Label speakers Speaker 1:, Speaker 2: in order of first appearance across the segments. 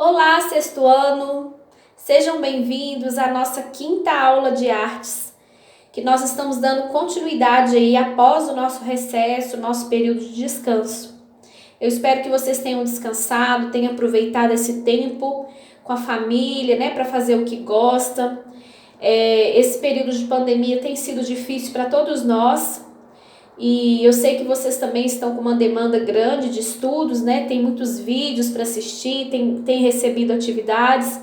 Speaker 1: Olá, sexto ano! Sejam bem-vindos à nossa quinta aula de artes, que nós estamos dando continuidade aí após o nosso recesso, nosso período de descanso. Eu espero que vocês tenham descansado, tenham aproveitado esse tempo com a família, né, para fazer o que gosta. Esse período de pandemia tem sido difícil para todos nós, e eu sei que vocês também estão com uma demanda grande de estudos, né? Tem muitos vídeos para assistir, tem recebido atividades,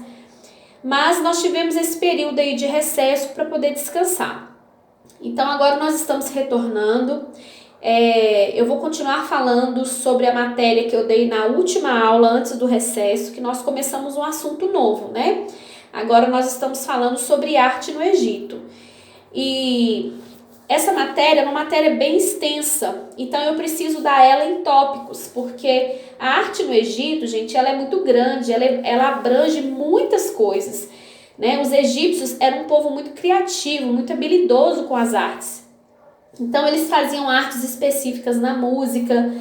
Speaker 1: mas nós tivemos esse período aí de recesso para poder descansar. Então agora nós estamos retornando. Eu vou continuar falando sobre a matéria que eu dei na última aula antes do recesso, que nós começamos um assunto novo, né? Agora nós estamos falando sobre arte no Egito. E essa matéria é uma matéria bem extensa, então eu preciso dar ela em tópicos, porque a arte no Egito, gente, ela é muito grande, ela abrange muitas coisas, né? Os egípcios eram um povo muito criativo, muito habilidoso com as artes. Então eles faziam artes específicas na música,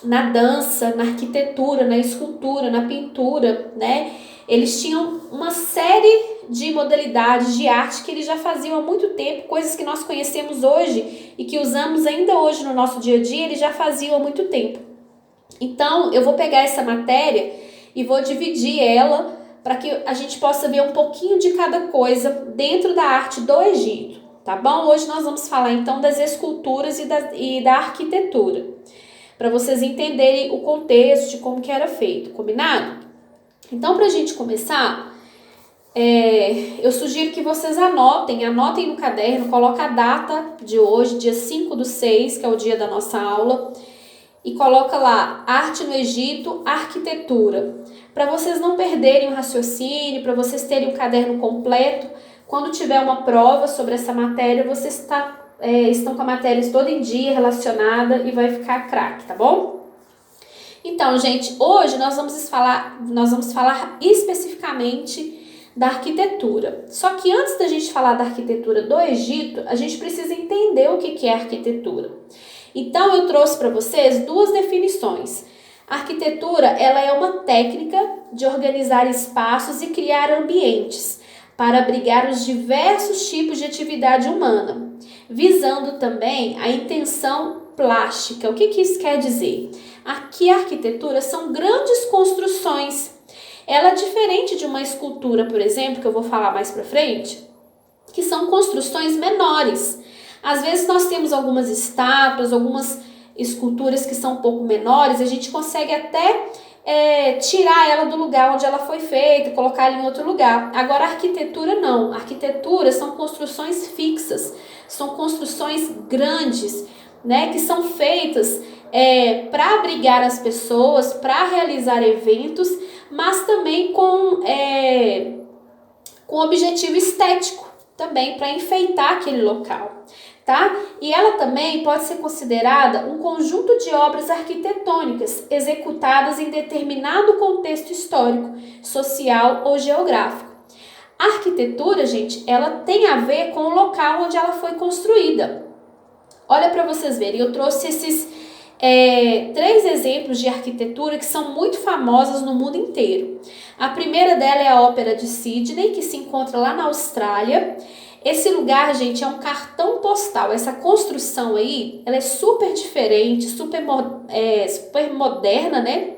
Speaker 1: na dança, na arquitetura, na escultura, na pintura, né? Eles tinham uma série de modalidades de arte que eles já faziam há muito tempo, coisas que nós conhecemos hoje e que usamos ainda hoje no nosso dia a dia, eles já faziam há muito tempo. Então, eu vou pegar essa matéria e vou dividir ela para que a gente possa ver um pouquinho de cada coisa dentro da arte do Egito, tá bom? Hoje nós vamos falar então das esculturas e da arquitetura, para vocês entenderem o contexto de como que era feito, combinado? Então, para a gente começar, eu sugiro que vocês anotem no caderno, coloca a data de hoje, dia 5/6, que é o dia da nossa aula, e coloca lá, arte no Egito, arquitetura, para vocês não perderem o raciocínio, para vocês terem o caderno completo. Quando tiver uma prova sobre essa matéria, vocês estão com a matéria toda em dia, relacionada, e vai ficar craque, tá bom? Então, gente, hoje nós vamos falar especificamente da arquitetura. Só que antes da gente falar da arquitetura do Egito, a gente precisa entender o que é arquitetura. Então, eu trouxe para vocês duas definições. A arquitetura, ela é uma técnica de organizar espaços e criar ambientes para abrigar os diversos tipos de atividade humana, visando também a intenção plástica. O que isso quer dizer? Aqui a arquitetura são grandes construções. Ela é diferente de uma escultura, por exemplo, que eu vou falar mais para frente, que são construções menores. Às vezes nós temos algumas estátuas, algumas esculturas que são um pouco menores, a gente consegue até tirar ela do lugar onde ela foi feita, colocar ela em outro lugar. Agora a arquitetura não. A arquitetura são construções fixas, são construções grandes, né, que são feitas para abrigar as pessoas, para realizar eventos, mas também com objetivo estético, também para enfeitar aquele local, tá? E ela também pode ser considerada um conjunto de obras arquitetônicas executadas em determinado contexto histórico, social ou geográfico. A arquitetura, gente, ela tem a ver com o local onde ela foi construída. Olha para vocês verem, eu trouxe esses 3 exemplos de arquitetura que são muito famosas no mundo inteiro. A primeira dela é a Ópera de Sydney, que se encontra lá na Austrália. Esse lugar, gente, é um cartão postal. Essa construção aí, ela é super diferente, super moderna, né?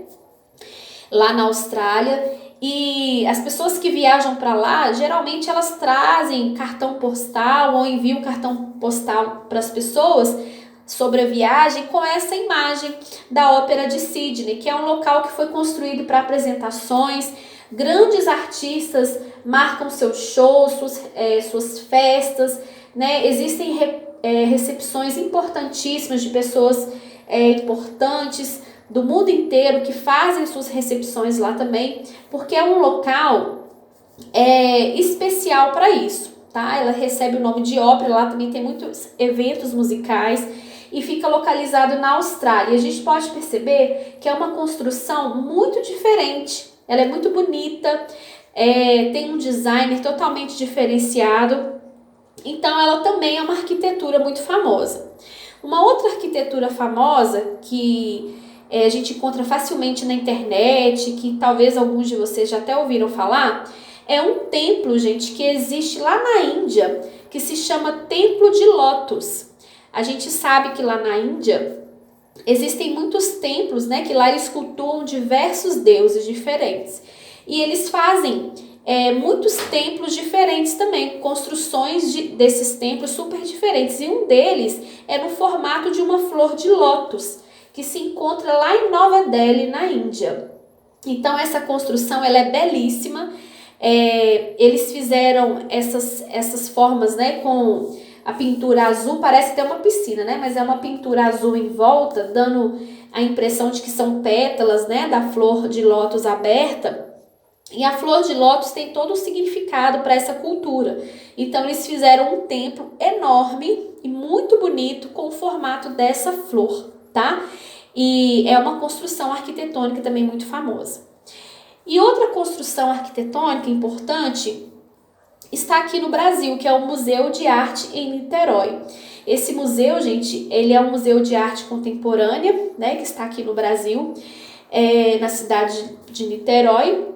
Speaker 1: Lá na Austrália. E as pessoas que viajam para lá, geralmente elas trazem cartão postal ou enviam cartão postal para as pessoas sobre a viagem com essa imagem da Ópera de Sydney, que é um local que foi construído para apresentações. Grandes artistas marcam seus shows, suas festas, né? Existem recepções importantíssimas de pessoas importantes do mundo inteiro que fazem suas recepções lá também, porque é um local especial para isso, tá? Ela recebe o nome de ópera, lá também tem muitos eventos musicais e fica localizado na Austrália. E a gente pode perceber que é uma construção muito diferente, ela é muito bonita, tem um design totalmente diferenciado, então ela também é uma arquitetura muito famosa. Uma outra arquitetura famosa que a gente encontra facilmente na internet, que talvez alguns de vocês já até ouviram falar. É um templo, gente, que existe lá na Índia, que se chama Templo de Lótus. A gente sabe que lá na Índia existem muitos templos, né, que lá eles cultuam diversos deuses diferentes. E eles fazem muitos templos diferentes também, construções desses templos super diferentes. E um deles é no formato de uma flor de lótus, que se encontra lá em Nova Delhi, na Índia. Então essa construção ela é belíssima. Eles fizeram essas formas, né, com a pintura azul, parece ter uma piscina, né, mas é uma pintura azul em volta, dando a impressão de que são pétalas, né, da flor de lótus aberta. E a flor de lótus tem todo um significado para essa cultura. Então eles fizeram um templo enorme e muito bonito com o formato dessa flor, tá? E é uma construção arquitetônica também muito famosa. E outra construção arquitetônica importante está aqui no Brasil, que é o Museu de Arte em Niterói. Esse museu, gente, ele é um museu de arte contemporânea, né, que está aqui no Brasil, na cidade de Niterói.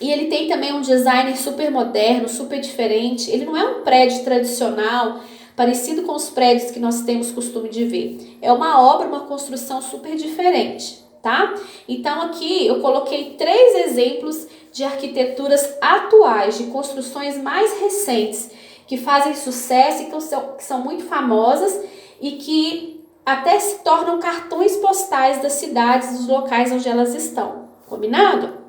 Speaker 1: E ele tem também um design super moderno, super diferente. Ele não é um prédio tradicional, parecido com os prédios que nós temos costume de ver. É uma obra, uma construção super diferente, tá? Então aqui eu coloquei 3 exemplos de arquiteturas atuais, de construções mais recentes, que fazem sucesso e que são muito famosas e que até se tornam cartões postais das cidades, dos locais onde elas estão. Combinado?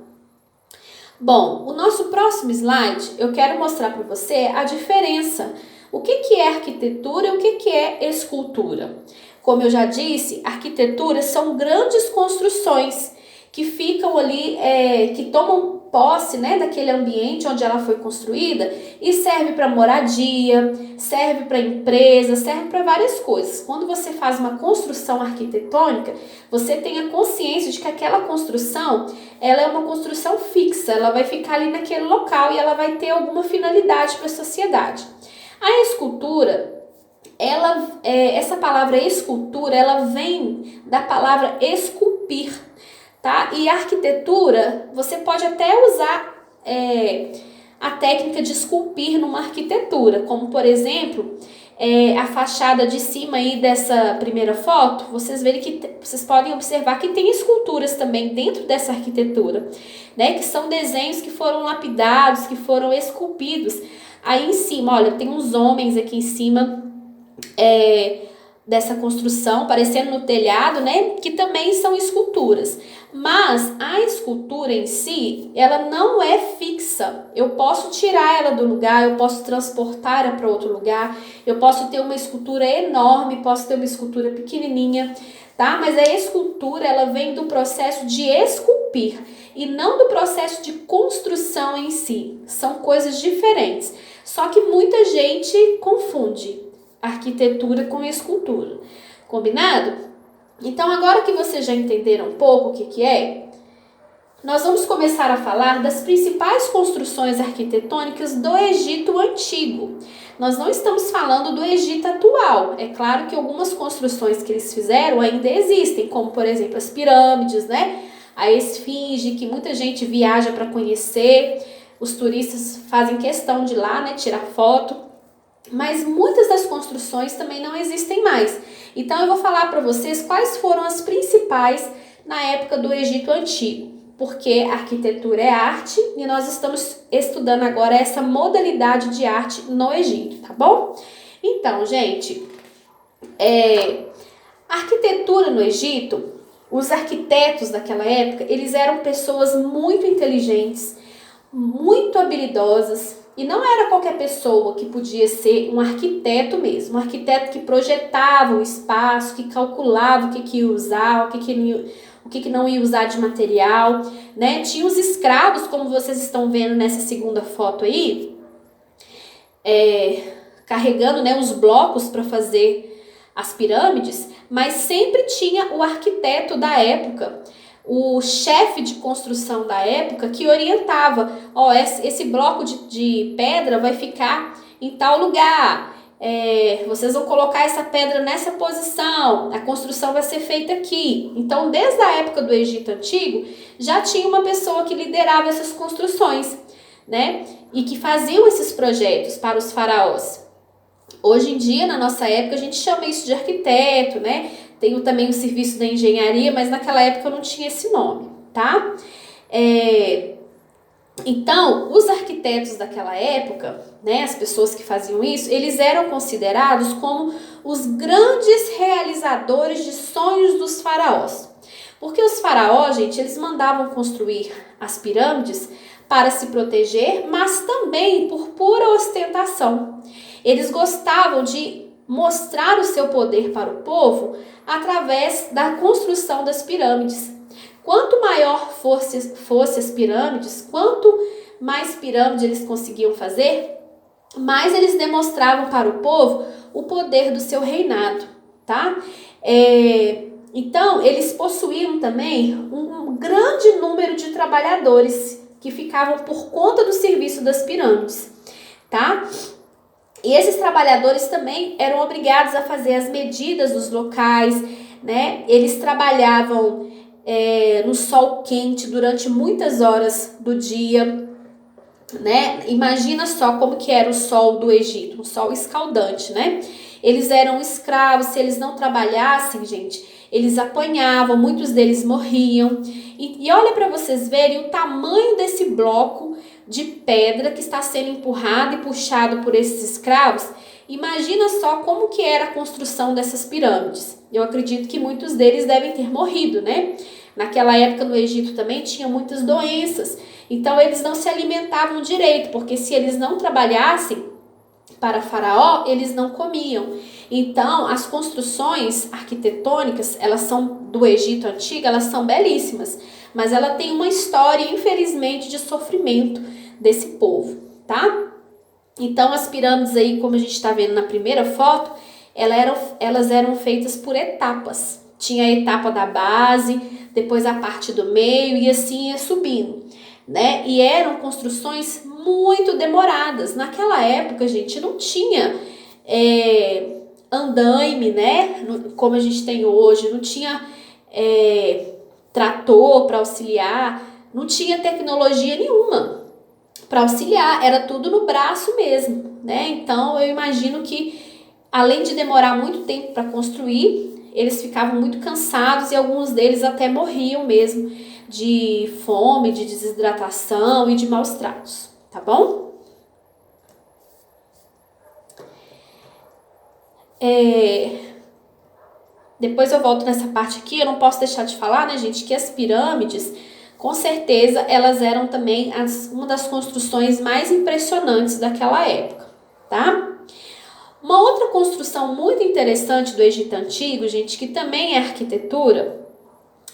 Speaker 1: Bom, o nosso próximo slide, eu quero mostrar para você a diferença. O que é arquitetura e o que é escultura? Como eu já disse, arquiteturas são grandes construções que ficam ali, que tomam posse, né, daquele ambiente onde ela foi construída e serve para moradia, serve para empresa, serve para várias coisas. Quando você faz uma construção arquitetônica, você tem a consciência de que aquela construção, ela é uma construção fixa, ela vai ficar ali naquele local e ela vai ter alguma finalidade para a sociedade. A escultura, essa palavra escultura, ela vem da palavra esculpir, tá? E a arquitetura, você pode até usar a técnica de esculpir numa arquitetura, como por exemplo, a fachada de cima aí dessa primeira foto, vocês podem observar que tem esculturas também dentro dessa arquitetura, né? Que são desenhos que foram lapidados, que foram esculpidos. Aí em cima, olha, tem uns homens aqui em cima dessa construção, parecendo no telhado, né? Que também são esculturas. Mas a escultura em si, ela não é fixa. Eu posso tirar ela do lugar, eu posso transportar ela para outro lugar, eu posso ter uma escultura enorme, posso ter uma escultura pequenininha, tá? Mas a escultura, ela vem do processo de esculpir e não do processo de construção em si. São coisas diferentes. Só que muita gente confunde arquitetura com escultura. Combinado? Então, agora que vocês já entenderam um pouco o que é, nós vamos começar a falar das principais construções arquitetônicas do Egito Antigo. Nós não estamos falando do Egito atual. É claro que algumas construções que eles fizeram ainda existem, como, por exemplo, as pirâmides, né? A Esfinge, que muita gente viaja para conhecer. Os turistas fazem questão de ir lá, né, tirar foto. Mas muitas das construções também não existem mais. Então eu vou falar para vocês quais foram as principais na época do Egito Antigo, porque arquitetura é arte e nós estamos estudando agora essa modalidade de arte no Egito, tá bom? Então, gente, a arquitetura no Egito, os arquitetos daquela época, eles eram pessoas muito inteligentes, muito habilidosas. E não era qualquer pessoa que podia ser um arquiteto mesmo, um arquiteto que projetava o espaço, que calculava o que ia usar, o que não ia usar de material, né? Tinha os escravos, como vocês estão vendo nessa segunda foto aí, carregando, né, os blocos para fazer as pirâmides, mas sempre tinha o arquiteto da época, o chefe de construção da época que orientava, esse bloco de pedra vai ficar em tal lugar, vocês vão colocar essa pedra nessa posição, a construção vai ser feita aqui. Então, desde a época do Egito Antigo, já tinha uma pessoa que liderava essas construções, né? E que faziam esses projetos para os faraós. Hoje em dia, na nossa época, a gente chama isso de arquiteto, né? Tem também o serviço da engenharia, mas naquela época não tinha esse nome, tá? Então, os arquitetos daquela época, né, as pessoas que faziam isso, eles eram considerados como os grandes realizadores de sonhos dos faraós. Porque os faraós, gente, eles mandavam construir as pirâmides para se proteger, mas também por pura ostentação. Eles gostavam de mostrar o seu poder para o povo através da construção das pirâmides. Quanto maior fosse as pirâmides, quanto mais pirâmides eles conseguiam fazer, mais eles demonstravam para o povo o poder do seu reinado, tá? Então, eles possuíam também um grande número de trabalhadores que ficavam por conta do serviço das pirâmides, tá? E esses trabalhadores também eram obrigados a fazer as medidas dos locais, né? Eles trabalhavam no sol quente durante muitas horas do dia, né? Imagina só como que era o sol do Egito, um sol escaldante, né? Eles eram escravos, se eles não trabalhassem, gente, eles apanhavam, muitos deles morriam. E olha para vocês verem o tamanho desse bloco de pedra que está sendo empurrado e puxado por esses escravos. Imagina só como que era a construção dessas pirâmides. Eu acredito que muitos deles devem ter morrido, né? Naquela época no Egito também tinha muitas doenças. Então eles não se alimentavam direito, porque se eles não trabalhassem para Faraó, eles não comiam. Então as construções arquitetônicas, elas são do Egito Antigo, elas são belíssimas. Mas ela tem uma história, infelizmente, de sofrimento desse povo, tá? Então as pirâmides aí, como a gente está vendo na primeira foto, elas eram feitas por etapas. Tinha a etapa da base, depois a parte do meio e assim ia subindo, né? E eram construções muito demoradas. Naquela época, gente, não tinha andaime, né? Como a gente tem hoje, não tinha trator para auxiliar, não tinha tecnologia nenhuma para auxiliar, era tudo no braço mesmo, né? Então eu imagino que, além de demorar muito tempo para construir, eles ficavam muito cansados e alguns deles até morriam mesmo de fome, de desidratação e de maus tratos, tá bom? Depois eu volto nessa parte aqui, eu não posso deixar de falar, né, gente, que as pirâmides, com certeza, elas eram também uma das construções mais impressionantes daquela época, tá? Uma outra construção muito interessante do Egito Antigo, gente, que também é arquitetura,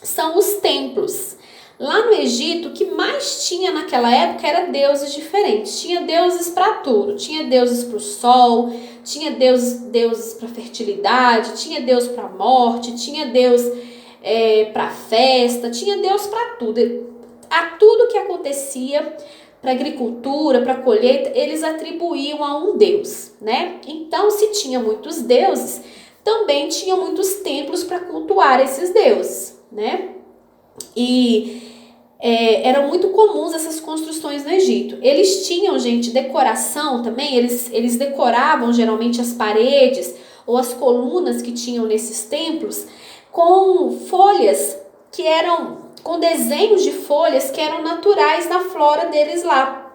Speaker 1: são os templos. Lá no Egito, o que mais tinha naquela época era deuses diferentes. Tinha deuses para tudo. Tinha deuses para o sol, tinha deuses para fertilidade, tinha Deus para a morte, tinha Deus para festa, tinha Deus para tudo. A tudo que acontecia, para agricultura, para colheita, eles atribuíam a um deus, né? Então, se tinha muitos deuses, também tinha muitos templos para cultuar esses deuses, né? E eram muito comuns essas construções no Egito. Eles tinham, gente, decoração também, eles decoravam geralmente as paredes ou as colunas que tinham nesses templos com folhas que eram, com desenhos de folhas que eram naturais na flora deles lá,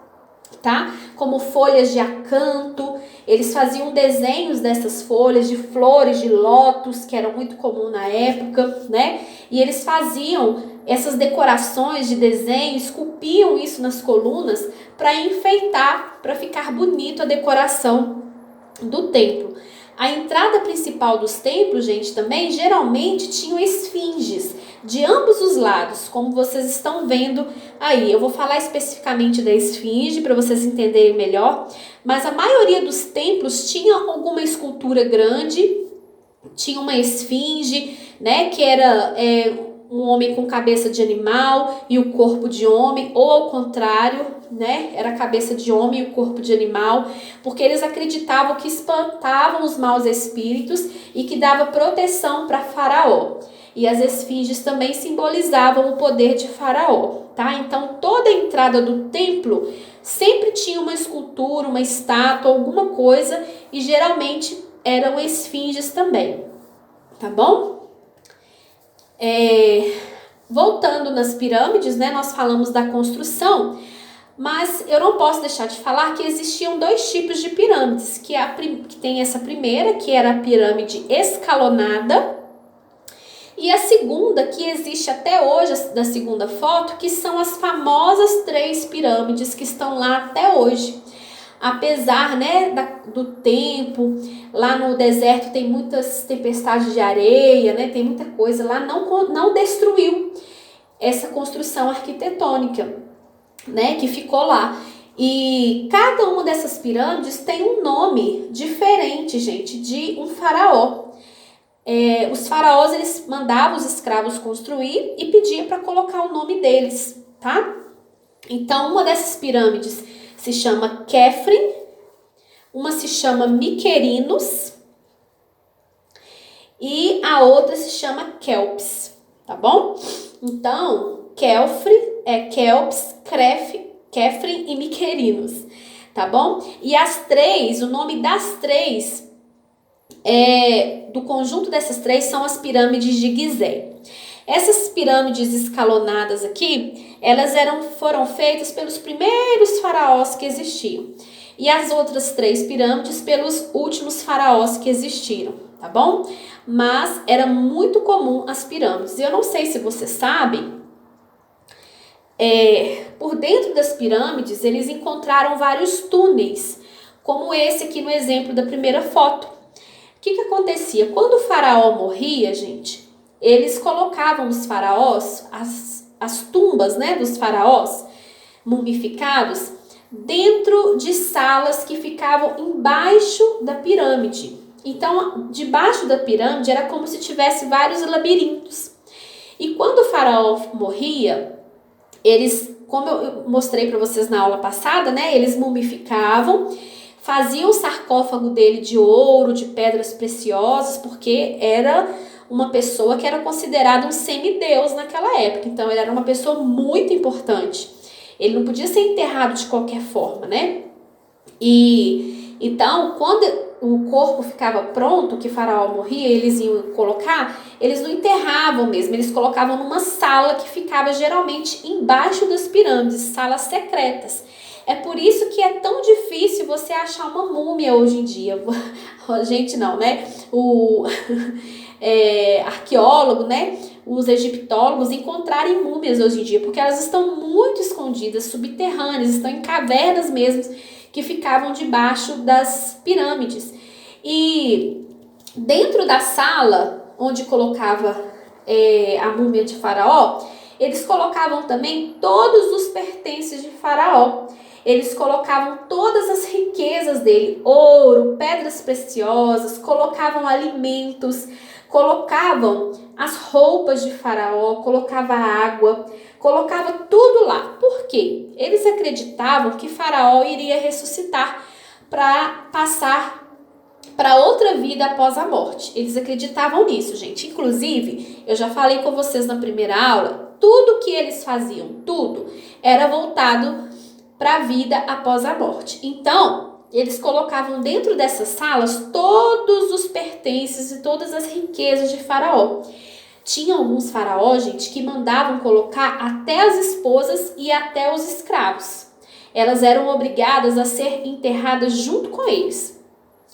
Speaker 1: tá? Como folhas de acanto, eles faziam desenhos dessas folhas de flores de lótus, que eram muito comum na época, né? E eles faziam essas decorações de desenho, esculpiam isso nas colunas para enfeitar, para ficar bonito a decoração do templo. A entrada principal dos templos, gente, também geralmente tinham esfinges de ambos os lados, como vocês estão vendo aí. Eu vou falar especificamente da esfinge para vocês entenderem melhor, mas a maioria dos templos tinha alguma escultura grande, tinha uma esfinge, né, que era um homem com cabeça de animal e o corpo de homem, ou ao contrário, né? Era a cabeça de homem e o corpo de animal, porque eles acreditavam que espantavam os maus espíritos e que dava proteção para Faraó. E as esfinges também simbolizavam o poder de Faraó, tá? Então, toda a entrada do templo sempre tinha uma escultura, uma estátua, alguma coisa, e geralmente eram esfinges também, tá bom? Voltando nas pirâmides, né? Nós falamos da construção, mas eu não posso deixar de falar que existiam dois tipos de pirâmides, que tem essa primeira, que era a pirâmide escalonada, e a segunda, que existe até hoje, da segunda foto, que são as famosas 3 pirâmides que estão lá até hoje. Apesar, né, do tempo, lá no deserto tem muitas tempestades de areia, né, tem muita coisa lá, não destruiu essa construção arquitetônica, né, que ficou lá. E cada uma dessas pirâmides tem um nome diferente, gente, de um faraó. Os faraós, eles mandavam os escravos construir e pediam para colocar o nome deles, tá? Então, uma dessas pirâmides se chama Khafre, uma se chama Mycerinus e a outra se chama Kelps, tá bom? Então, Kelps, Khafre e Mycerinus, tá bom? E as 3, o nome das 3 do conjunto dessas 3 são as pirâmides de Gizé. Essas pirâmides escalonadas aqui, elas foram feitas pelos primeiros faraós que existiam. E as outras 3 pirâmides pelos últimos faraós que existiram, tá bom? Mas era muito comum as pirâmides. E eu não sei se vocês sabem, por dentro das pirâmides, eles encontraram vários túneis, como esse aqui no exemplo da primeira foto. O que acontecia? Quando o faraó morria, gente, eles colocavam os faraós, as tumbas, né, dos faraós mumificados, dentro de salas que ficavam embaixo da pirâmide. Então, debaixo da pirâmide era como se tivesse vários labirintos. E quando o faraó morria, eles, como eu mostrei para vocês na aula passada, né, eles mumificavam, faziam o sarcófago dele de ouro, de pedras preciosas, porque era uma pessoa que era considerada um semideus naquela época. Então, ele era uma pessoa muito importante. Ele não podia ser enterrado de qualquer forma, né? E então, quando o corpo ficava pronto, que o faraó morria, eles iam colocar, eles não enterravam mesmo, eles colocavam numa sala que ficava geralmente embaixo das pirâmides, salas secretas. É por isso que é tão difícil você achar uma múmia hoje em dia. Gente, não, né? O arqueólogo, né? Os egiptólogos encontrarem múmias hoje em dia, porque elas estão muito escondidas, subterrâneas, estão em cavernas mesmo, que ficavam debaixo das pirâmides. E dentro da sala onde colocava a múmia de Faraó, eles colocavam também todos os pertences de Faraó. Eles colocavam todas as riquezas dele, ouro, pedras preciosas, colocavam alimentos, colocavam as roupas de Faraó, colocava água, colocava tudo lá. Por quê? Eles acreditavam que Faraó iria ressuscitar para passar para outra vida após a morte. Eles acreditavam nisso, gente. Inclusive, eu já falei com vocês na primeira aula, tudo que eles faziam, tudo, era voltado para a vida após a morte. Então, eles colocavam dentro dessas salas todos os pertences e todas as riquezas de Faraó. Tinha alguns faraós, gente, que mandavam colocar até as esposas e até os escravos. Elas eram obrigadas a ser enterradas junto com eles,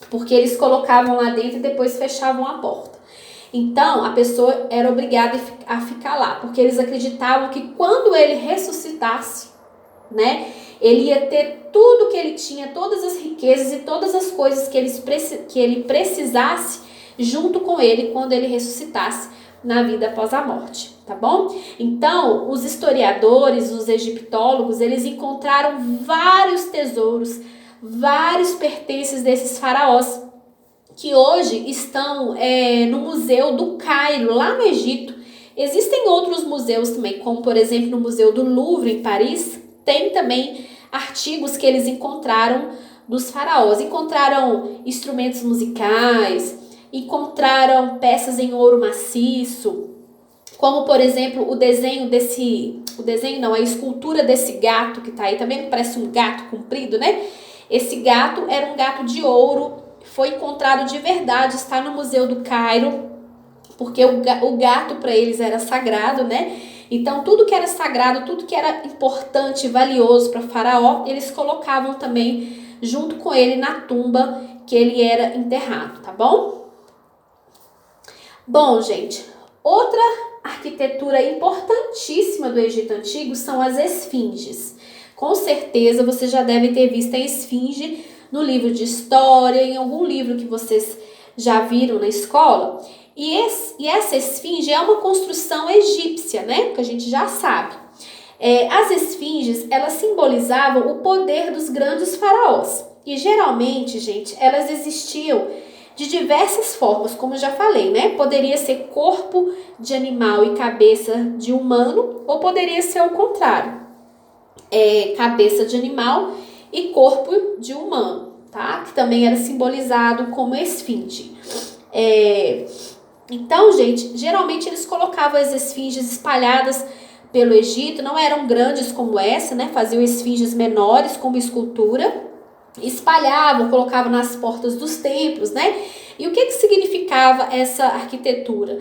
Speaker 1: porque eles colocavam lá dentro e depois fechavam a porta. Então, a pessoa era obrigada a ficar lá, porque eles acreditavam que quando ele ressuscitasse, né, ele ia ter tudo que ele tinha, todas as riquezas e todas as coisas que ele precisasse junto com ele quando ele ressuscitasse na vida após a morte, tá bom? Então, os historiadores, os egiptólogos, eles encontraram vários tesouros, vários pertences desses faraós, que hoje estão no Museu do Cairo, lá no Egito. Existem outros museus também, como por exemplo no Museu do Louvre, em Paris, tem também artigos que eles encontraram dos faraós. Encontraram instrumentos musicais, encontraram peças em ouro maciço, como por exemplo a escultura desse gato que tá aí, também parece um gato comprido, né? Esse gato era um gato de ouro, foi encontrado de verdade, está no Museu do Cairo, porque o gato para eles era sagrado, né? Então tudo que era sagrado, tudo que era importante e valioso para Faraó, eles colocavam também junto com ele na tumba que ele era enterrado, tá bom? Bom, gente, outra arquitetura importantíssima do Egito Antigo são as esfinges. Com certeza você já deve ter visto a esfinge no livro de história, em algum livro que vocês já viram na escola. E essa esfinge é uma construção egípcia, né? Que a gente já sabe. As esfinges, elas simbolizavam o poder dos grandes faraós. E geralmente, gente, elas existiam de diversas formas, como eu já falei, né? Poderia ser corpo de animal e cabeça de humano, ou poderia ser o contrário. Cabeça de animal e corpo de humano, tá? Que também era simbolizado como esfinge. Então, gente, geralmente eles colocavam as esfinges espalhadas pelo Egito, não eram grandes como essa, né? Faziam esfinges menores como escultura, espalhavam, colocavam nas portas dos templos, né? E o que significava essa arquitetura?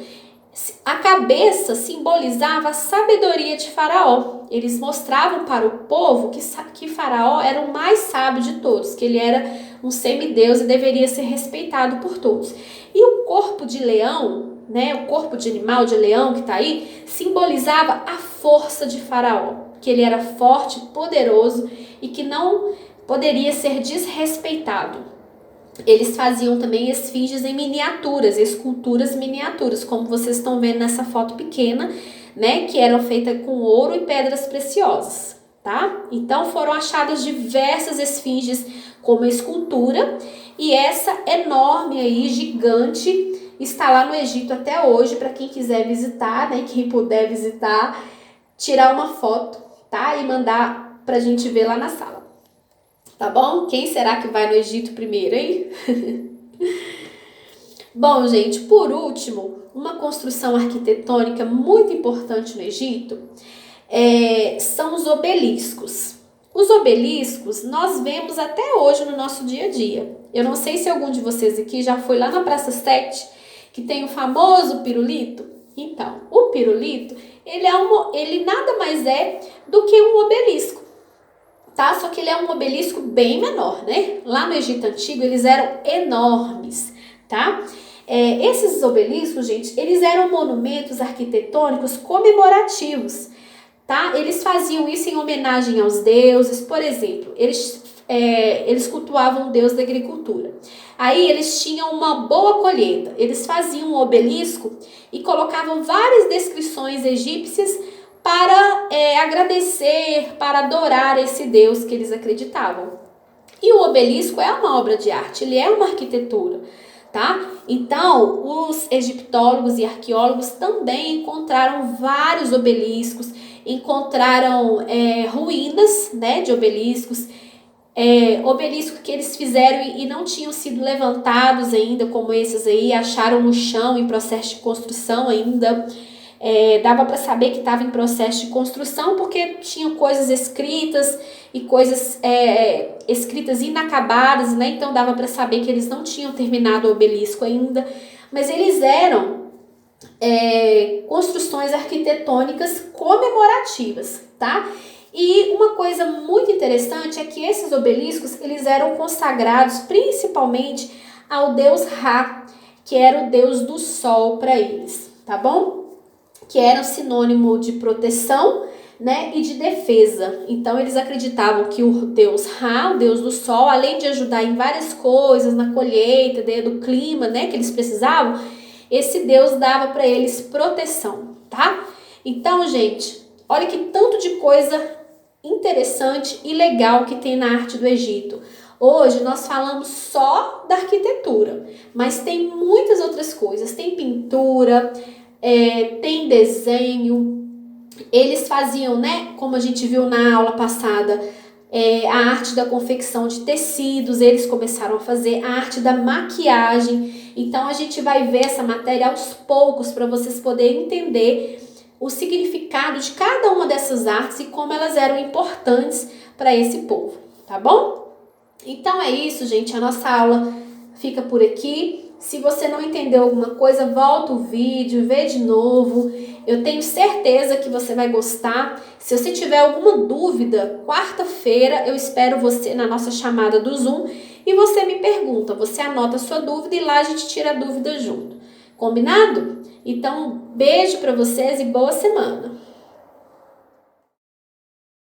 Speaker 1: A cabeça simbolizava a sabedoria de Faraó. Eles mostravam para o povo que Faraó era o mais sábio de todos, que ele era um semideus e deveria ser respeitado por todos. E o corpo de leão, né, o corpo de animal de leão que está aí, simbolizava a força de Faraó, que ele era forte, poderoso e que não poderia ser desrespeitado. Eles faziam também esfinges em miniaturas, esculturas miniaturas, como vocês estão vendo nessa foto pequena, né, que eram feitas com ouro e pedras preciosas, tá? Então foram achadas diversas esfinges como escultura, e essa enorme aí, gigante, está lá no Egito até hoje, para quem quiser visitar, né, quem puder visitar, tirar uma foto, tá? E mandar pra gente ver lá na sala. Tá bom? Quem será que vai no Egito primeiro, hein? Bom, gente, por último, uma construção arquitetônica muito importante no Egito são os obeliscos. Os obeliscos nós vemos até hoje no nosso dia a dia. Eu não sei se algum de vocês aqui já foi lá na Praça 7, que tem o famoso pirulito. Então, o pirulito, ele nada mais é do que um obelisco. Tá? Só que ele é um obelisco bem menor, né? Lá no Egito Antigo, eles eram enormes, tá? Esses obeliscos, gente, eles eram monumentos arquitetônicos comemorativos, tá? Eles faziam isso em homenagem aos deuses, por exemplo, eles cultuavam o deus da agricultura. Aí eles tinham uma boa colheita, eles faziam um obelisco e colocavam várias descrições egípcias para agradecer, para adorar esse Deus que eles acreditavam. E o obelisco é uma obra de arte, ele é uma arquitetura, tá? Então, os egiptólogos e arqueólogos também encontraram vários obeliscos, encontraram ruínas, né, de obeliscos, obelisco que eles fizeram e não tinham sido levantados ainda, como esses aí, acharam no chão em processo de construção ainda. Dava para saber que estava em processo de construção porque tinham coisas escritas e coisas escritas inacabadas, né? Então dava para saber que eles não tinham terminado o obelisco ainda, mas eles eram construções arquitetônicas comemorativas, tá? E uma coisa muito interessante é que esses obeliscos eles eram consagrados principalmente ao deus Ra, que era o deus do sol para eles, tá bom? Que era um sinônimo de proteção, né, e de defesa. Então eles acreditavam que o deus Ra, o deus do sol, além de ajudar em várias coisas, na colheita, do clima, né, que eles precisavam, esse deus dava para eles proteção, tá? Então, gente, olha que tanto de coisa interessante e legal que tem na arte do Egito. Hoje nós falamos só da arquitetura, mas tem muitas outras coisas. Tem pintura, tem desenho. Eles faziam, né, como a gente viu na aula passada, a arte da confecção de tecidos, eles começaram a fazer a arte da maquiagem. Então a gente vai ver essa matéria aos poucos para vocês poderem entender o significado de cada uma dessas artes e como elas eram importantes para esse povo, tá bom? Então é isso, gente, a nossa aula fica por aqui. Se você não entendeu alguma coisa, volta o vídeo, vê de novo. Eu tenho certeza que você vai gostar. Se você tiver alguma dúvida, quarta-feira eu espero você na nossa chamada do Zoom e você me pergunta, você anota a sua dúvida e lá a gente tira a dúvida junto. Combinado? Então, beijo para vocês e boa semana!